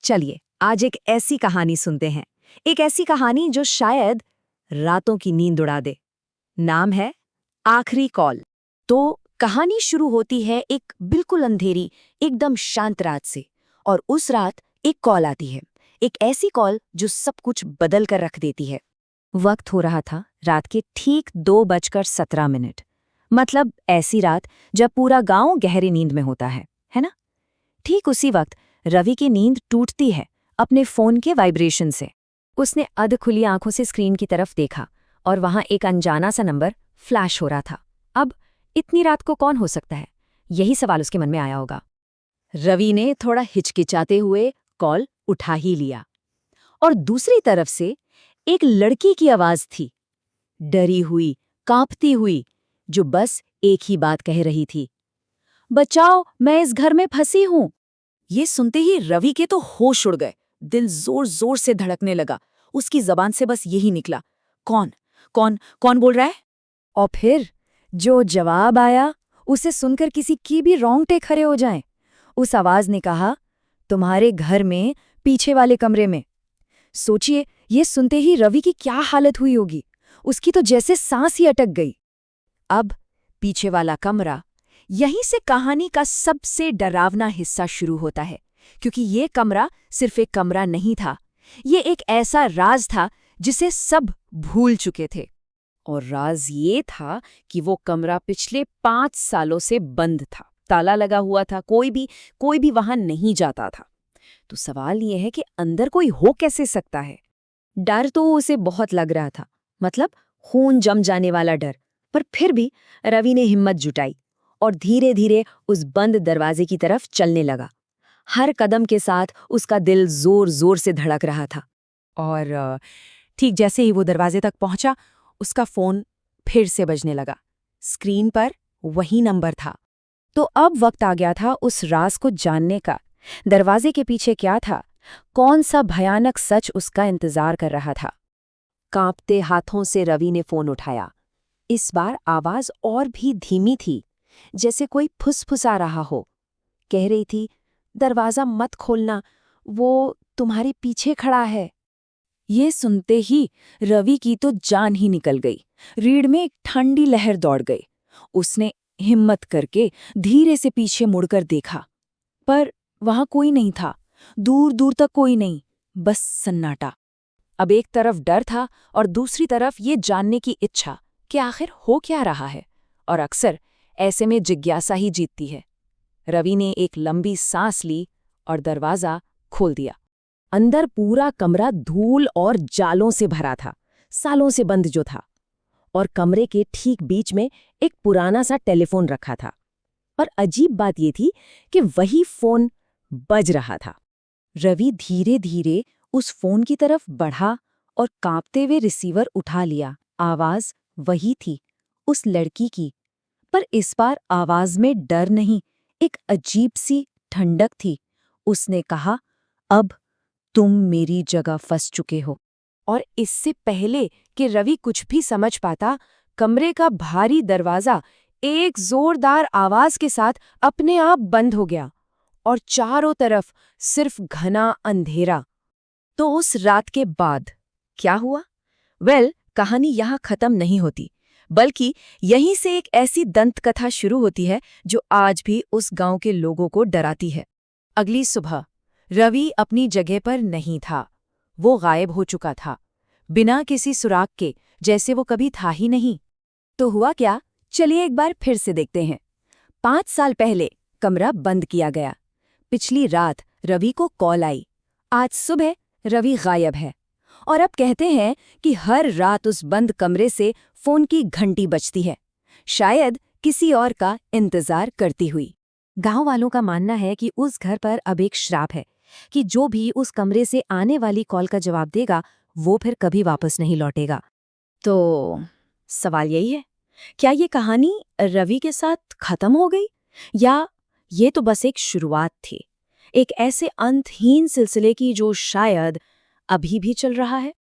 चलिए आज एक ऐसी कहानी सुनते हैं। एक ऐसी कहानी जो शायद रातों की नींद उड़ा दे। नाम है आखिरी कॉल। तो कहानी शुरू होती है एक बिल्कुल अंधेरी, एकदम शांत रात से। और उस रात एक कॉल आती है, एक ऐसी कॉल जो सब कुछ बदल कर रख देती है। वक्त हो रहा था रात के ठीक 2:17। मतलब ऐसी रात जब पूरा गांव गहरी नींद में होता है ना? ठीक उसी वक्त रवि की नींद टूटती है अपने फोन के वाइब्रेशन से। उसने अध खुली आंखों से स्क्रीन की तरफ देखा और वहां एक अनजाना सा नंबर फ्लैश हो रहा था। अब इतनी रात को कौन हो सकता है, यही सवाल उसके मन में आया होगा। रवि ने थोड़ा हिचकिचाते हुए कॉल उठा ही लिया और दूसरी तरफ से एक लड़की की आवाज थी, डरी हुई, कांपती हुई, जो बस एक ही बात कह रही थी, बचाओ, मैं इस घर में फंसी हूं। ये सुनते ही रवि के तो होश उड़ गए। दिल जोर जोर से धड़कने लगा। उसकी जबान से बस यही निकला, कौन कौन कौन बोल रहा है? और फिर जो जवाब आया उसे सुनकर किसी की भी रोंगटे खड़े हो जाएं। उस आवाज ने कहा, तुम्हारे घर में, पीछे वाले कमरे में। सोचिए, ये सुनते ही रवि की क्या हालत हुई होगी। उसकी तो जैसे सांस ही अटक गई। अब पीछे वाला कमरा, यहीं से कहानी का सबसे डरावना हिस्सा शुरू होता है, क्योंकि ये कमरा सिर्फ एक कमरा नहीं था, ये एक ऐसा राज था जिसे सब भूल चुके थे। और राज ये था कि वो कमरा पिछले 5 सालों से बंद था, ताला लगा हुआ था, कोई भी वहां नहीं जाता था। तो सवाल ये है कि अंदर कोई हो कैसे सकता है? डर तो उसे बहुत लग रहा था, मतलब खून जम जाने वाला डर। पर फिर भी रवि ने हिम्मत जुटाई और धीरे धीरे उस बंद दरवाजे की तरफ चलने लगा। हर कदम के साथ उसका दिल जोर जोर से धड़क रहा था। और ठीक जैसे ही वो दरवाजे तक पहुंचा, उसका फोन फिर से बजने लगा। स्क्रीन पर वही नंबर था। तो अब वक्त आ गया था उस राज को जानने का। दरवाजे के पीछे क्या था? कौन सा भयानक सच उसका इंतजार कर रहा था? कांपते हाथों से रवि ने फोन उठाया। इस बार आवाज और भी धीमी थी, जैसे कोई फुसफुसा रहा हो। कह रही थी, दरवाजा मत खोलना, वो तुम्हारे पीछे खड़ा है। ये सुनते ही रवि की तो जान ही निकल गई। रीढ़ में एक ठंडी लहर दौड़ गई। उसने हिम्मत करके धीरे से पीछे मुड़कर देखा, पर वहां कोई नहीं था, दूर दूर तक कोई नहीं, बस सन्नाटा। अब एक तरफ डर था और दूसरी तरफ ये जानने की इच्छा कि आखिर हो क्या रहा है। और अक्सर ऐसे में जिज्ञासा ही जीतती है। रवि ने एक लंबी सांस ली और दरवाजा खोल दिया। अंदर पूरा कमरा धूल और जालों से भरा था, सालों से बंद जो था। और कमरे के ठीक बीच में एक पुराना सा टेलीफोन रखा था। और अजीब बात ये थी कि वही फोन बज रहा था। रवि धीरे धीरे उस फोन की तरफ बढ़ा और कांपते हुए रिसीवर उठा लिया। आवाज वही थी, उस लड़की की। पर इस बार आवाज में डर नहीं, एक अजीब सी ठंडक थी। उसने कहा, अब तुम मेरी जगह फंस चुके हो। और इससे पहले कि रवि कुछ भी समझ पाता, कमरे का भारी दरवाजा एक जोरदार आवाज के साथ अपने आप बंद हो गया और चारों तरफ सिर्फ घना अंधेरा। तो उस रात के बाद क्या हुआ? कहानी यहाँ खत्म नहीं होती, बल्कि यहीं से एक ऐसी दंतकथा शुरू होती है जो आज भी उस गांव के लोगों को डराती है। अगली सुबह रवि अपनी जगह पर नहीं था। वो गायब हो चुका था, बिना किसी सुराग के, जैसे वो कभी था ही नहीं। तो हुआ क्या? चलिए एक बार फिर से देखते हैं। 5 साल पहले कमरा बंद किया गया। पिछली रात रवि को कॉल आई। आज सुबह रवि गायब है। और अब कहते हैं कि हर रात उस बंद कमरे से फोन की घंटी बजती है, शायद किसी और का इंतजार करती हुई। गांव वालों का मानना है कि उस घर पर अब एक श्राप है कि जो भी उस कमरे से आने वाली कॉल का जवाब देगा, वो फिर कभी वापस नहीं लौटेगा। तो सवाल यही है, क्या ये कहानी रवि के साथ खत्म हो गई, या ये तो बस एक शुरुआत थी, एक ऐसे अंतहीन सिलसिले की जो शायद अभी भी चल रहा है?